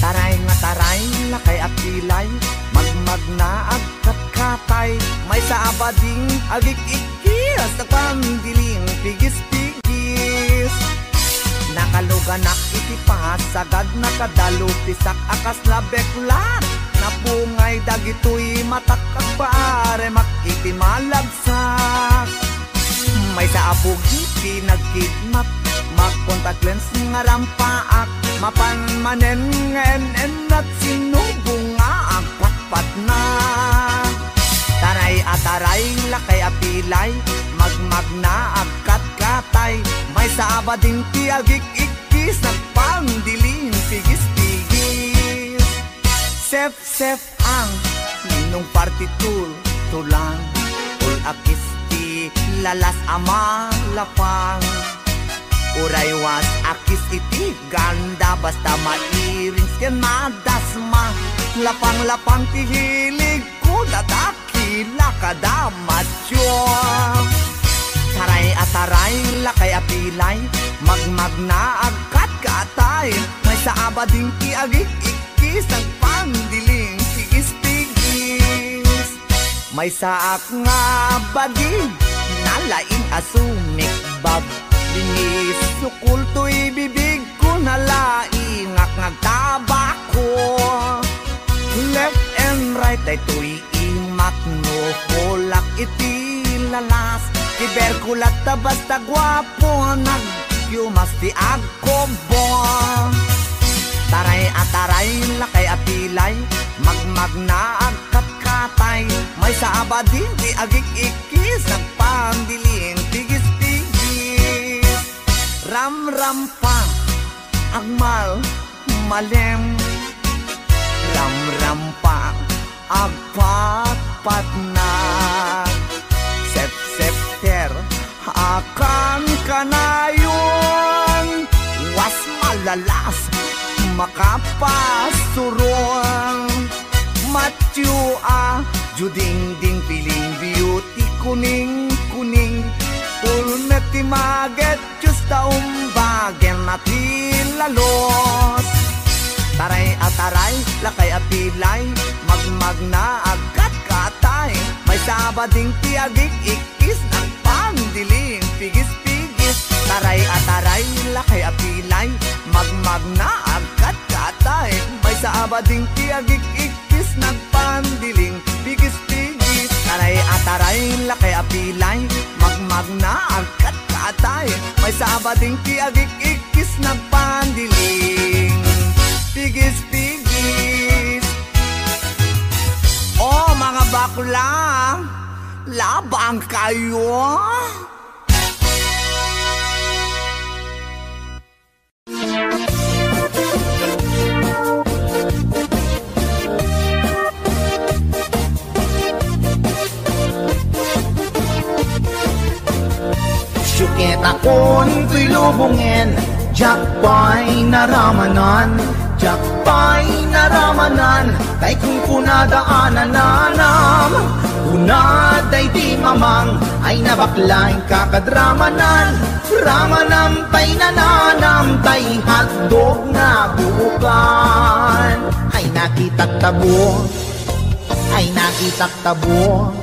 Taray nga taray, lakay at pilay, magmag na agkat-katay, may sa abading agik-ikis, nagpandiling pigis-pigis. Nakaluganak itipas, sagad nakadalo, pisak akas na beklat, napungay dagitoy matakag paare, makitimalagsak. May sa apugi, pinagkidnap, mag-contact lens nga rampaak, mapanmanen en at sinubong nga agpatpat na. Taray at taray, lakay apilay, magmag na agkat-katay, may sa abading tiagik-ikis, nagpangdiling pigis-pigis. Sef ang ninong partitur, tulang, akis ti lalas ama lapang, uraywas akis iti ganda, basta mairing sken madasma, lapang-lapang ti hilig ko, dadakila kada macho. Taray at taray, lakay apilay, magmag na agkat-katay, may sa abading ti agik-ikis, nagpandiling pigis-pigis. May saak nga badi, laing asumik bag linis sukul to'y bibig ko na laingak nagtabako left and right ay to'y imak no kolak iti lalas kiberkulat ta basta gwapo nagyumasti agkobo taray ataray lakay apilay magmagna agkatkatay may saabadin di agik-ikis nagpandiling tigis-tigis ram-ram pa agmal malem ram-ram pa agpat-pat na sep-septer akan kanayon was malalas makapasuron matua juding-ding piling beauty kuning-kuning ulmeti maget justa umbagen natin lalos taray ataray lakay apilay magmagna agkat katay may sabading tiagik ikis ng pandiling pigis-pigis taray ataray lakay apilay magmagna agkat katay may sabading tiagik ikis ng pandiling pigis-pigis taray ataray lakay apilay magmagna agkat katay may sabading tiagik ikis ng pandiling pigis-pigis. Oh mga bakla, labang kayo. Syukit akon to'y lubungin, jakpay naramanan, jakpay naramanan, kay kung kunadaanan nanam, kunaday di mamang, ay nabaklain kakadramanan, ramanam tay nananam, tay hotdog na buukan, ay nakitak tabo, ay nakitak tabo,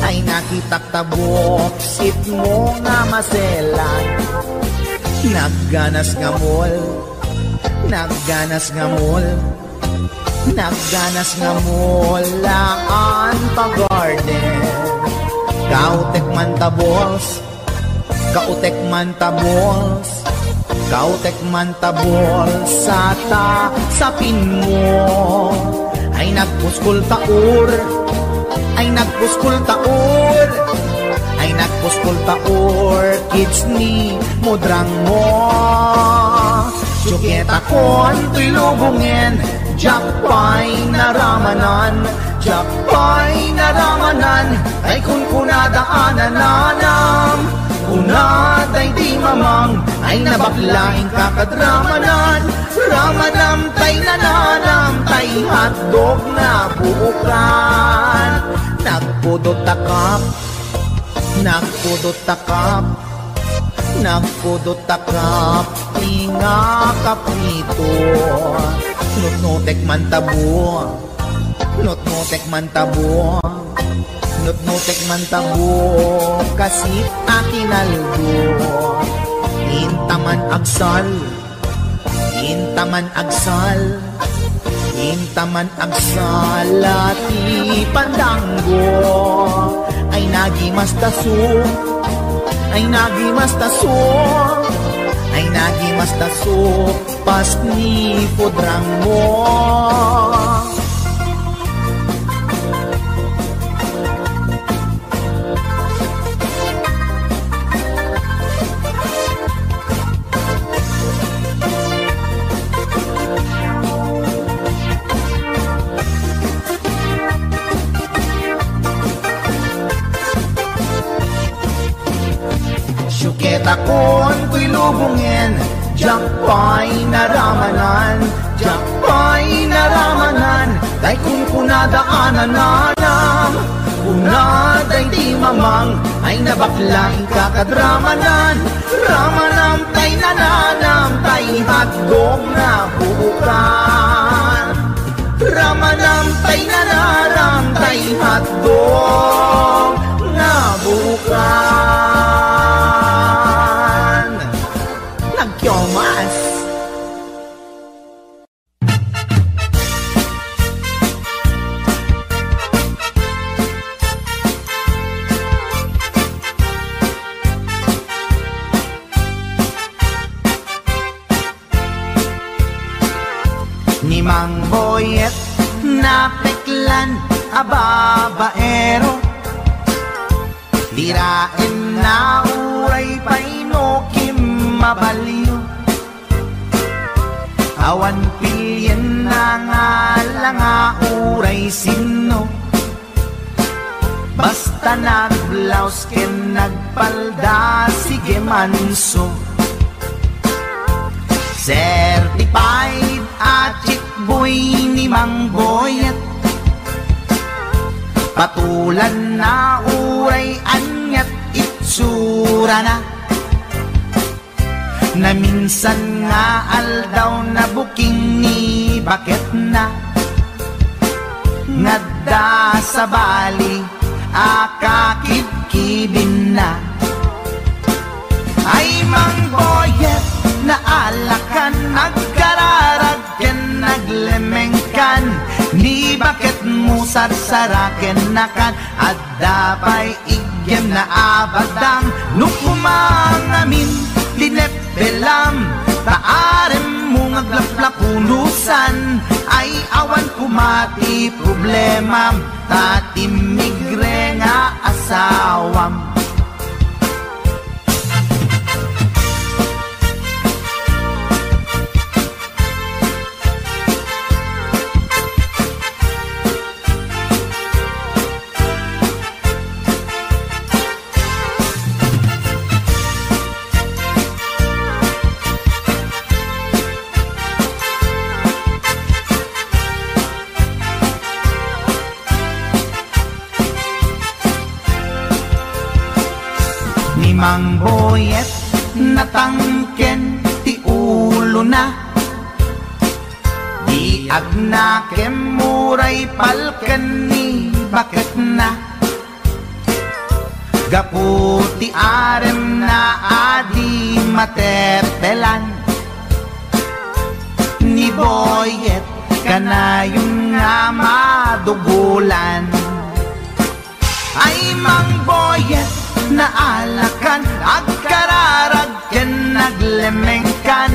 ay nakitak tabo, sit mo nga maselan, nagganas nga mall, nagganas nga mall, nagganas nga mall, laan pa garden, kautek man tabols, kautek man tabols, kautek man tabols, sata sapin mo, ay nagpuskul taur, ay nagpuskul taur, ay nagpuskul taur, kids ni mudrang mo. Syukit akon to'y lubungin, jakpay naramanan, jakpay naramanan, ay kung kunadaanan nanam, kunaday di mamang, ay nabaklain kakadramanan, ramanam tay nananam, tay hotdog na buukan, nagpudot takap, nagpudot takap, nagpudot takap, tinga kaprito, nutnutek man tabo, nutnutek man tabo, nutnutek man tabo, kasit akinaldo, intaman agsal, intaman agsal, intaman agsal, lati pandanggo, ay nagimastaso, ay nagimastaso, ay nagimastaso, pas ni pudrang mo. Syukit akon to'y lubungin, jakpay naramanan, jakpay naramanan, kay kung kunadaanan nanam, kunaday di mamang, ay nabaklain kakadramanan, ramanam tay nananam, tay hotdog na buukan, ramanam tay nananam, tay hotdog na bukan. Nagkyomas. Ni Mang Boyet napeklan ababaero, tirain na uray painokim mabaliw, awan pilyen na nga langa uray sino, basta nagblaus ken nagpalda sige manso. Certified at chickboy ni Mang Boyet, patulan na uray anyat itsura na, na minsan nga aldaw na buking ni bakit na, ngadda sa bali akakibkibin na. Ay Mang Boyet, naalakan, nagkararag ken naglemengkan, ni bakit mo sarsaraken nakan, at dapay igyem na abadang, nukumangamin linepelam, taarem mo ngaglaplapunusan, ay awan kumati problemam, tatimigre nga asawam. Mang Boyet natangken ti ulo na, di agnakem muray palken ni bakit na, gaputi arem na adi matepelan, ni Boyet kanayon nga madugulan. Ay Mang Boyet, naalakan, agkararag ken naglemengkan,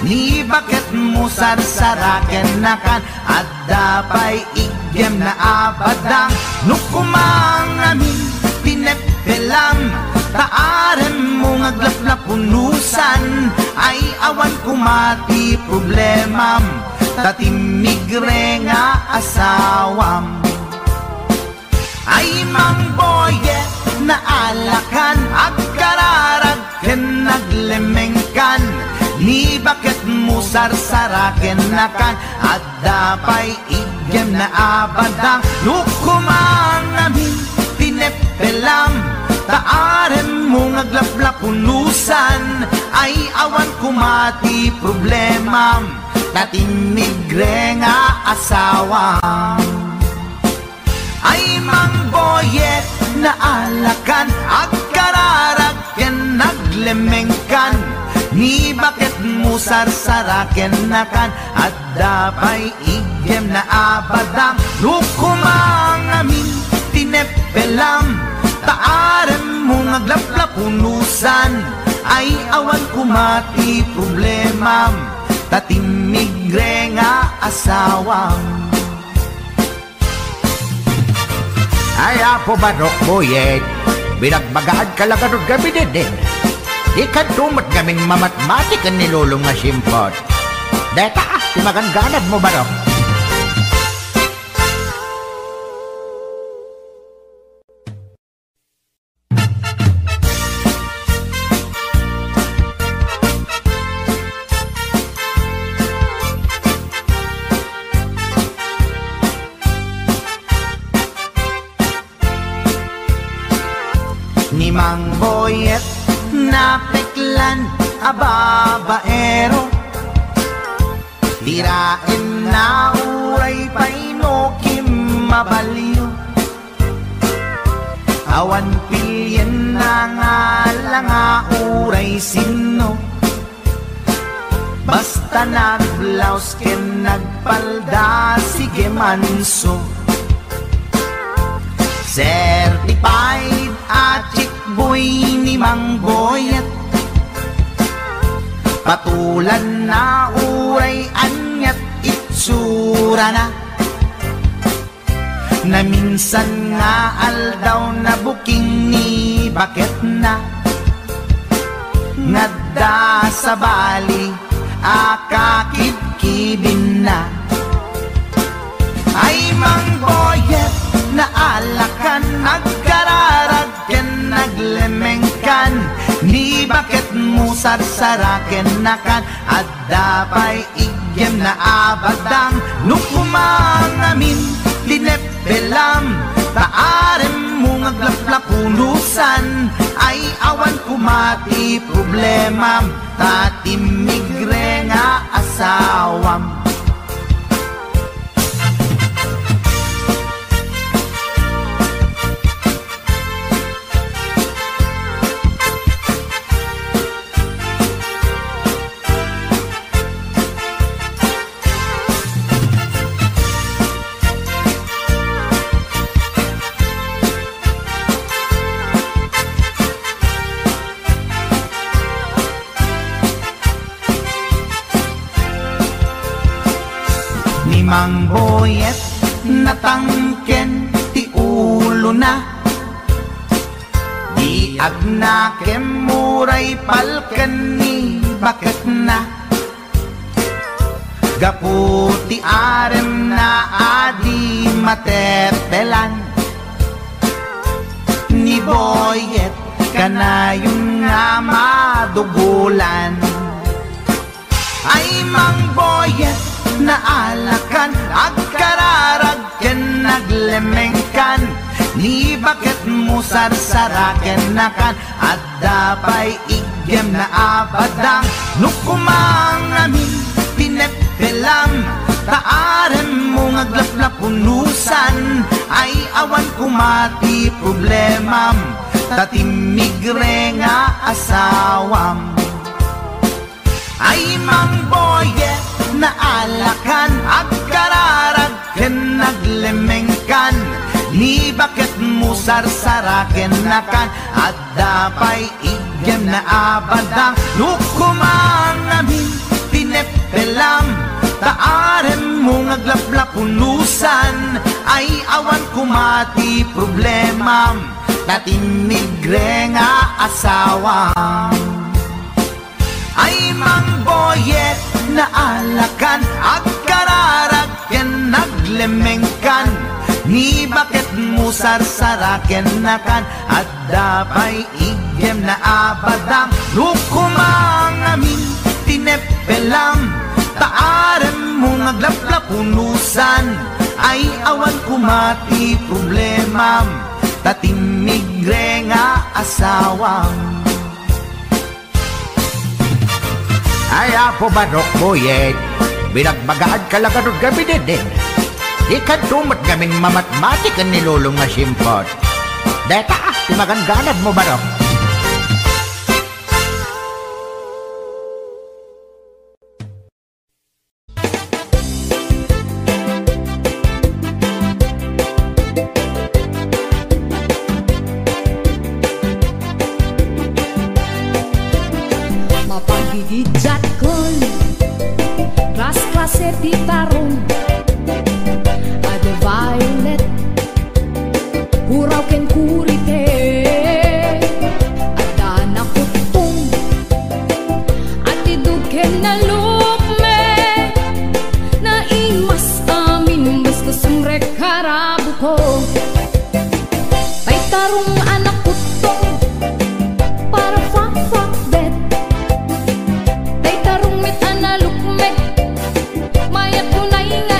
ni bakit mo sarsaraken nakan, at dapay igyem na abadang, nukumangamin pinepelam, taarem mo ngaglaplapunusan, ay awan kumati problemam, tatimigre nga asawam. Ay Mang Boyet, naalakan, agkararag ken naglemengkan, ni bakit mo sarsaraken nakan, at dapay igyem na abadang, nukumangamin pinepelam, taarem mo ngaglaplapunusan, ay awan kumati problemam, tatimigre nga asawam. Ay Mang Boyet, naalakan, agkararag ken naglemengkan, ni bakit mo sarsaraken nakan, at dapay igyem na abadang, nukumangamin tinepelam, taarem mo ngaglaplapunusan, ay awan kumati problemam, tatimigre nga asawam. Ay apo Manok Boyet, binagbagaan ka lang anong gabi din. Di ka tumat kaming mamatmatik ang nilulong nga simpot. Deta, timagangganad mo Manok. Ni Mang Boyet, napeklan ababaero, tirain na uray painokim mabaliw, awan pilya sino. Basta nagblaus ken nagpalda, sige manso. Certified at chick boy ni Mang Boyet, patulan na uray anyat itsura na. Na minsan nga aldaw na buking ni bakit na. Ngadda sa bali akakibkibin na. Ay Mang Boyet, naalakan, nagkararag ken naglemengkan, ni bakit mo sarsaraken nakan, at dapay igyem na abadang, nung kumangamin linepelam, taarem mo ngaglaplapunusan, ay awan kumati problema, tatimigre nga asawam. Mang Boyet, natangken ti ulo na, di agnakem muray palken ni bakit na. Gaputi arem na adi matepelan, ni Boyet kanayong nga madugulan. Ay Mang Boyet, naalakan, agkararag ken naglemengkan, ni bakit mo sarsaraken nakan, at dapay igyem na abadang, nukumangamin pinepelam, taarem mo ngaglaplapunusan, ay awan kumati problemam, tatimigre nga asawam. Ay Mang Boyet, naalakan, agkararag ken naglemengkan, ni bakit mo sarsaraken nakan, at dapay igyem na abadang, nukumangamin pinepelam, taarem mo ngaglaplapunusan, ay awan kumati problemam, tatimigre nga asawam. Ay Mang Boyet, naalakan, agkararag ken naglemengkan, ni bakit mo sarsaraken nakan, at dapay igyem na abadang, nukumangamin tinepelam, taarem mo ngaglaplapunusan, ay awan kumati problemam, tatimigre nga asawam. Ay apo Barok Boyet, binagbagaan ka lang ganun gabi din. Di ka tumat gaming mamatmatik ang nilulong nga simpot. Deta, timagangganad mo Barok. Mapagigidjat kon Klas-klase di tarong Ada violet Huraw ken kurite Ada nakutong Atidug ken nalukme Na imas amin Mas kusumrek harabu ko Tay tarong anak kutong Para fak-fak bet Tay tarong mit analukmek Mayat tunay nga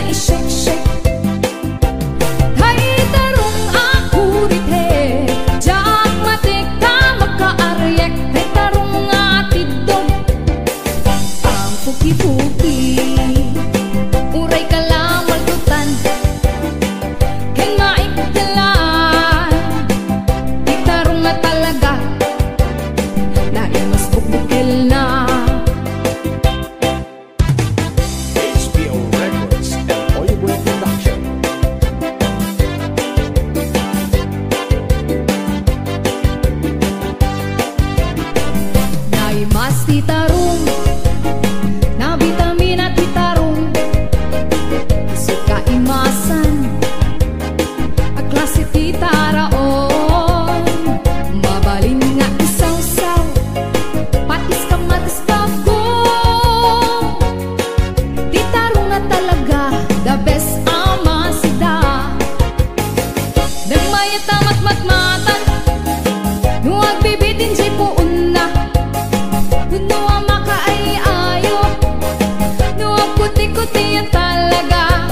ko tiyan talaga.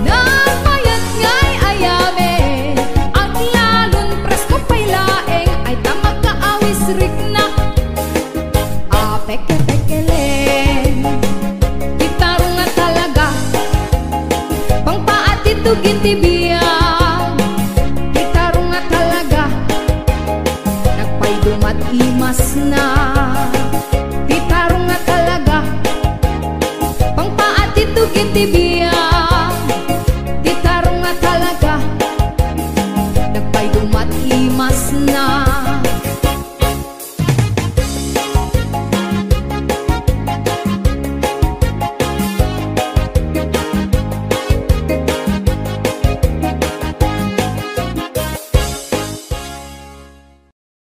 Napayat nga'y ayame, ang lalon presko pa'y laeng, ay tamag kaawis rik na. Peke-pekelen, gitaro nga talaga, pangpaat ito gintibiyang. Gitaro nga talaga, nagpaydumat imas na. Gitaro nga talaga, pangpaat ito gintibiyang. Gitaro nga talaga,